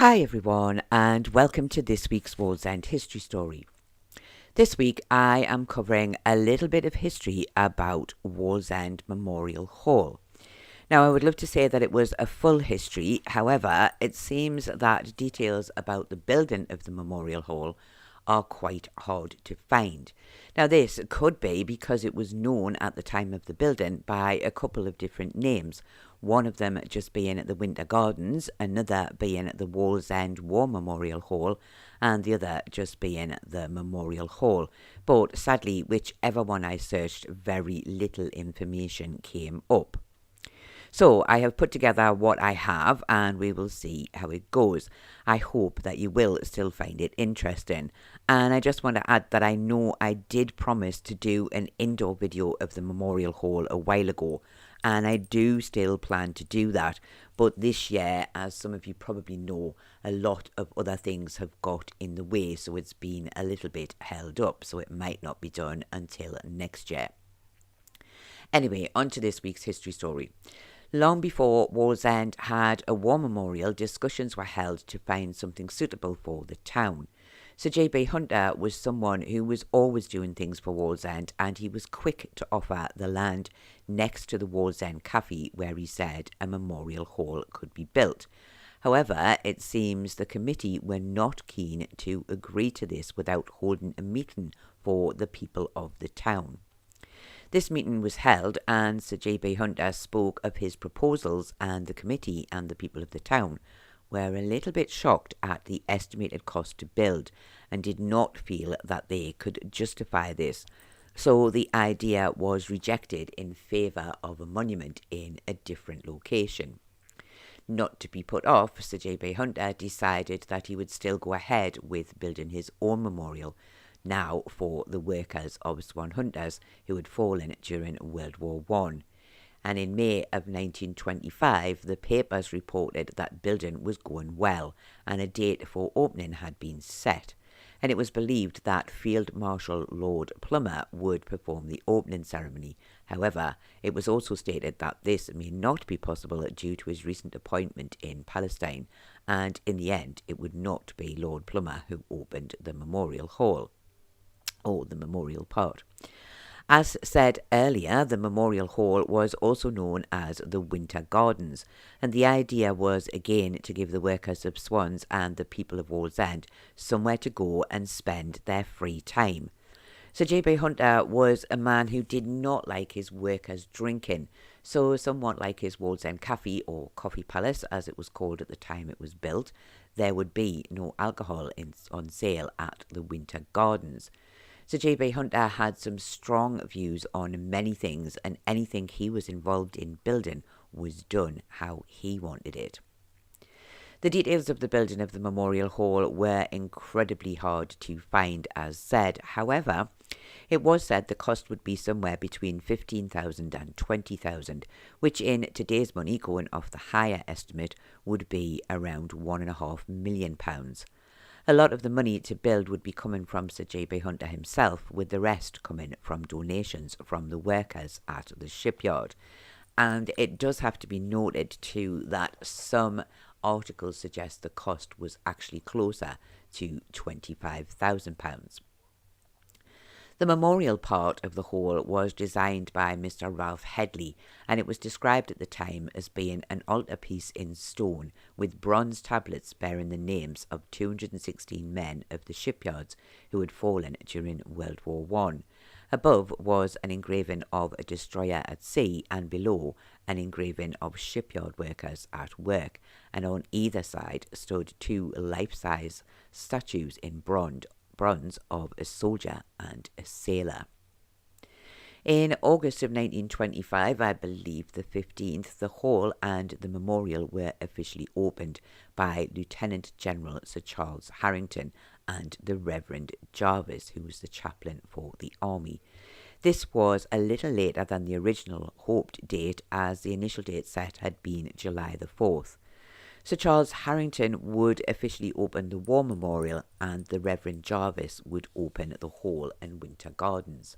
Hi everyone, and welcome to this week's Wallsend history story. This week I am covering a little bit of history about Wallsend Memorial Hall. Now, I would love to say that it was a full history. However, it seems that details about the building of the Memorial Hall are quite hard to find. Now, this could be because it was known at the time of the building by a couple of different names, one of them just being the Winter Gardens, another being the Wallsend War Memorial Hall, and the other just being the Memorial Hall. But sadly, whichever one I searched, very little information came up. So I have put together what I have and we will see how it goes. I hope that you will still find it interesting. And I just want to add that I know I did promise to do an indoor video of the Memorial Hall a while ago. And I do still plan to do that. But this year, as some of you probably know, a lot of other things have got in the way. So it's been a little bit held up. So it might not be done until next year. Anyway, on to this week's history story. Long before Wallsend had a war memorial, discussions were held to find something suitable for the town. Sir J.B. Hunter was someone who was always doing things for Wallsend, and he was quick to offer the land next to the Wallsend Cafe where he said a memorial hall could be built. However, it seems the committee were not keen to agree to this without holding a meeting for the people of the town. This meeting was held and Sir J.B. Hunter spoke of his proposals, and the committee and the people of the town were a little bit shocked at the estimated cost to build and did not feel that they could justify this. So the idea was rejected in favour of a monument in a different location. Not to be put off, Sir J.B. Hunter decided that he would still go ahead with building his own memorial, now for the workers of Swan Hunters who had fallen during World War I. And in May of 1925, the papers reported that building was going well and a date for opening had been set. And it was believed that Field Marshal Lord Plummer would perform the opening ceremony. However, it was also stated that this may not be possible due to his recent appointment in Palestine, and in the end it would not be Lord Plummer who opened the Memorial Hall, or the memorial part. As said earlier, the Memorial Hall was also known as the Winter Gardens, and the idea was again to give the workers of Swans and the people of Wallsend somewhere to go and spend their free time. Sir J.B. Hunter was a man who did not like his workers drinking, so somewhat like his Wallsend Cafe, or Coffee Palace as it was called at the time it was built, there would be no alcohol on sale at the Winter Gardens. Sir J.B. Hunter had some strong views on many things, and anything he was involved in building was done how he wanted it. The details of the building of the Memorial Hall were incredibly hard to find, as said. However, it was said the cost would be somewhere between £15,000 and £20,000, which in today's money, going off the higher estimate, would be around £1.5 million. A lot of the money to build would be coming from Sir J.B. Hunter himself, with the rest coming from donations from the workers at the shipyard. And it does have to be noted too that some articles suggest the cost was actually closer to £25,000. The memorial part of the hall was designed by Mr. Ralph Headley, and it was described at the time as being an altarpiece in stone with bronze tablets bearing the names of 216 men of the shipyards who had fallen during World War I. Above was an engraving of a destroyer at sea, and below an engraving of shipyard workers at work, and on either side stood two life-size statues in bronze of a soldier and a sailor. In August of 1925, I believe the 15th, the hall and the memorial were officially opened by Lieutenant General Sir Charles Harrington and the Reverend Jarvis, who was the chaplain for the army. This was a little later than the original hoped date, as the initial date set had been July the 4th. Sir Charles Harrington would officially open the War Memorial, and the Reverend Jarvis would open the Hall and Winter Gardens.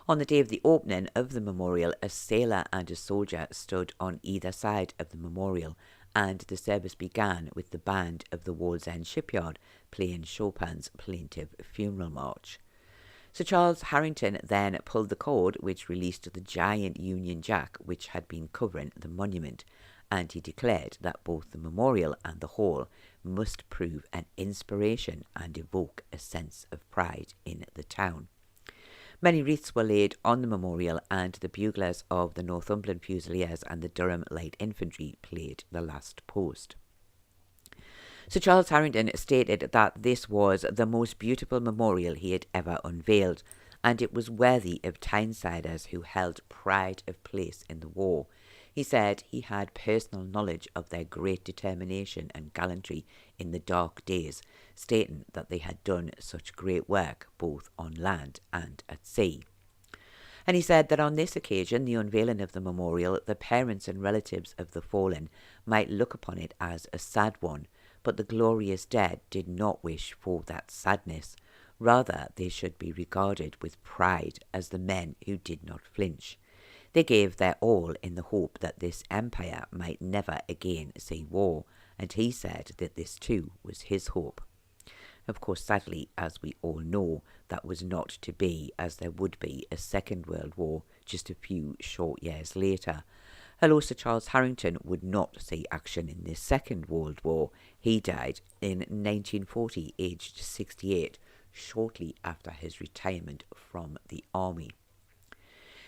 On the day of the opening of the memorial, a sailor and a soldier stood on either side of the memorial, and the service began with the band of the Wallsend shipyard playing Chopin's plaintive funeral march. Sir Charles Harrington then pulled the cord which released the giant Union Jack which had been covering the monument, and he declared that both the memorial and the hall must prove an inspiration and evoke a sense of pride in the town. Many wreaths were laid on the memorial, and the buglers of the Northumberland Fusiliers and the Durham Light Infantry played the last post. Sir Charles Harrington stated that this was the most beautiful memorial he had ever unveiled, and it was worthy of Tynesiders who held pride of place in the war. He said he had personal knowledge of their great determination and gallantry in the dark days, stating that they had done such great work both on land and at sea. And he said that on this occasion, the unveiling of the memorial, the parents and relatives of the fallen might look upon it as a sad one, but the glorious dead did not wish for that sadness. Rather, they should be regarded with pride as the men who did not flinch. They gave their all in the hope that this empire might never again see war, and he said that this too was his hope. Of course, sadly, as we all know, that was not to be, as there would be a Second World War just a few short years later. Although Sir Charles Harrington would not see action in the Second World War, he died in 1940, aged 68, shortly after his retirement from the army.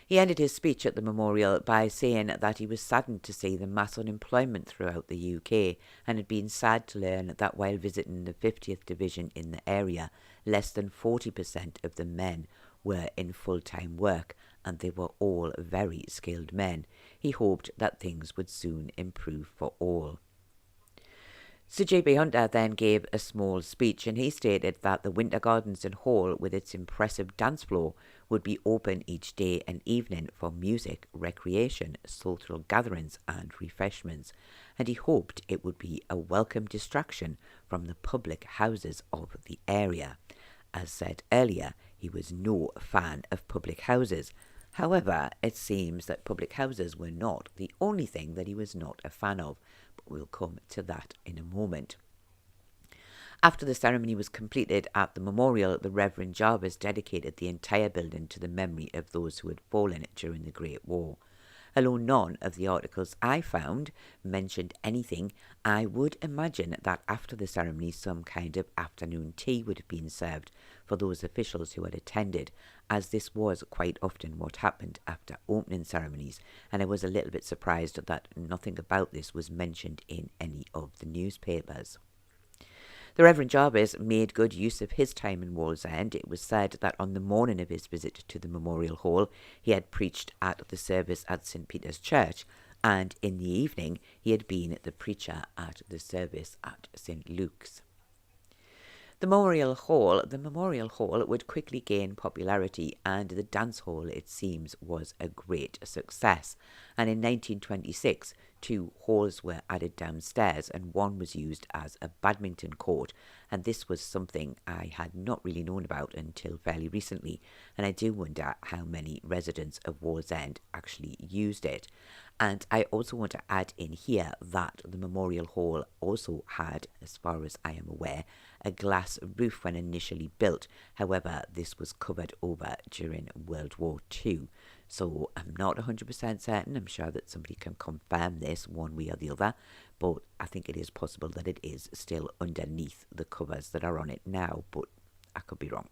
He ended his speech at the memorial by saying that he was saddened to see the mass unemployment throughout the UK, and had been sad to learn that while visiting the 50th Division in the area, less than 40% of the men were in full-time work, and they were all very skilled men. He hoped that things would soon improve for all. Sir J.B. Hunter then gave a small speech, and he stated that the Winter Gardens and Hall, with its impressive dance floor, would be open each day and evening for music, recreation, social gatherings and refreshments, and he hoped it would be a welcome distraction from the public houses of the area. As said earlier, he was no fan of public houses. However, it seems that public houses were not the only thing that he was not a fan of, but we'll come to that in a moment. After the ceremony was completed at the memorial, the Reverend Jarvis dedicated the entire building to the memory of those who had fallen during the Great War. Although none of the articles I found mentioned anything, I would imagine that after the ceremony some kind of afternoon tea would have been served for those officials who had attended, as this was quite often what happened after opening ceremonies, and I was a little bit surprised that nothing about this was mentioned in any of the newspapers. The Reverend Jarvis made good use of his time in Wallsend. It was said that on the morning of his visit to the Memorial Hall, he had preached at the service at St. Peter's Church, and in the evening he had been the preacher at the service at St. Luke's. The Memorial Hall would quickly gain popularity, and the dance hall, it seems, was a great success. And in 1926, 2 halls were added downstairs, and one was used as a badminton court. And this was something I had not really known about until fairly recently, and I do wonder how many residents of Wallsend actually used it. And I also want to add in here that the Memorial Hall also had, as far as I am aware, a glass roof when initially built. However, this was covered over during World War II. So I'm not 100% certain. I'm sure that somebody can confirm this one way or the other. But I think it is possible that it is still underneath the covers that are on it now. But I could be wrong.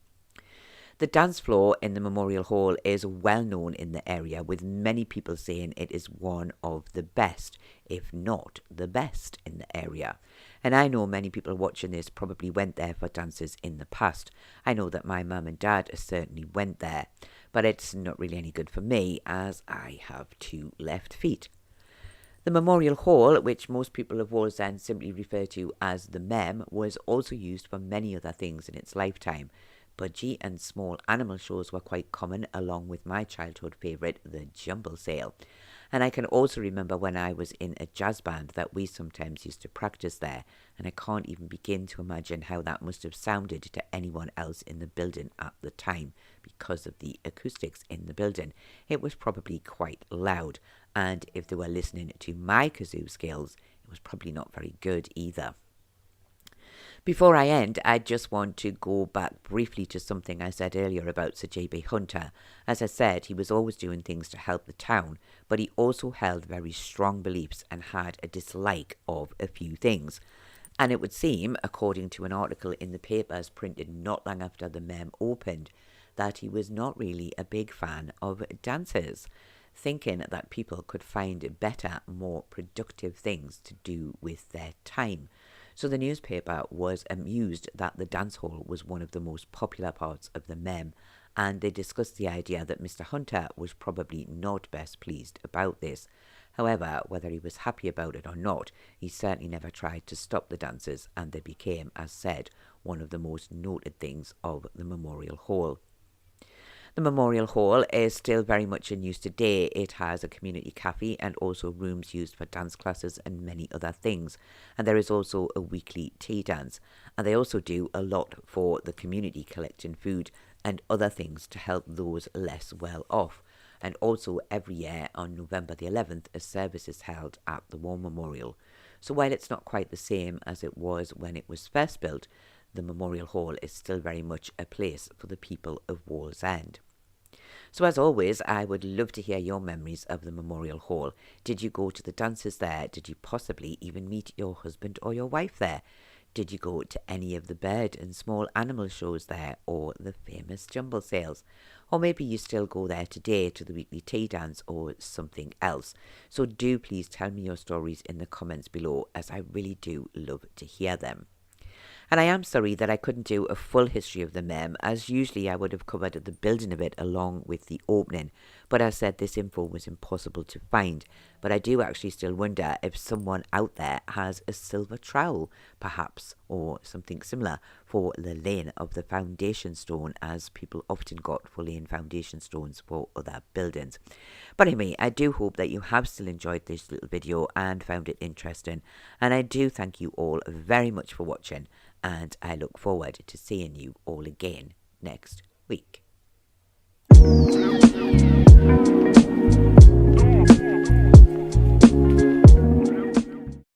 The dance floor in the Memorial Hall is well known in the area, with many people saying it is one of the best, if not the best, in the area. And I know many people watching this probably went there for dances in the past. I know that my mum and dad certainly went there, but it's not really any good for me as I have 2 left feet. The Memorial Hall, which most people of Wallsend simply refer to as the Mem, was also used for many other things in its lifetime. Budgie and small animal shows were quite common, along with my childhood favourite, the Jumble Sale. And I can also remember when I was in a jazz band that we sometimes used to practice there, and I can't even begin to imagine how that must have sounded to anyone else in the building at the time because of the acoustics in the building. It was probably quite loud, and if they were listening to my kazoo skills, It was probably not very good either. Before I end, I just want to go back briefly to something I said earlier about Sir J.B. Hunter. As I said, he was always doing things to help the town, but he also held very strong beliefs and had a dislike of a few things. And it would seem, according to an article in the papers printed not long after the mem opened, that he was not really a big fan of dances, thinking that people could find better, more productive things to do with their time. So the newspaper was amused that the dance hall was one of the most popular parts of the mem, and they discussed the idea that Mr. Hunter was probably not best pleased about this. However, whether he was happy about it or not, he certainly never tried to stop the dances, and they became, as said, one of the most noted things of the Memorial Hall. The Memorial Hall is still very much in use today. It has a community cafe and also rooms used for dance classes and many other things. And there is also a weekly tea dance. And they also do a lot for the community, collecting food and other things to help those less well off. And also every year on November the 11th, a service is held at the War Memorial. So while it's not quite the same as it was when it was first built, the Memorial Hall is still very much a place for the people of Wallsend. So as always, I would love to hear your memories of the Memorial Hall. Did you go to the dances there? Did you possibly even meet your husband or your wife there? Did you go to any of the bird and small animal shows there, or the famous jumble sales? Or maybe you still go there today to the weekly tea dance or something else. So do please tell me your stories in the comments below, as I really do love to hear them. And I am sorry that I couldn't do a full history of the mem, as usually I would have covered the building of it along with the opening. But as said, this info was impossible to find. But I do actually still wonder if someone out there has a silver trowel, perhaps, or something similar for the laying of the foundation stone, as people often got for laying foundation stones for other buildings. But anyway, I do hope that you have still enjoyed this little video and found it interesting. And I do thank you all very much for watching. And I look forward to seeing you all again next week.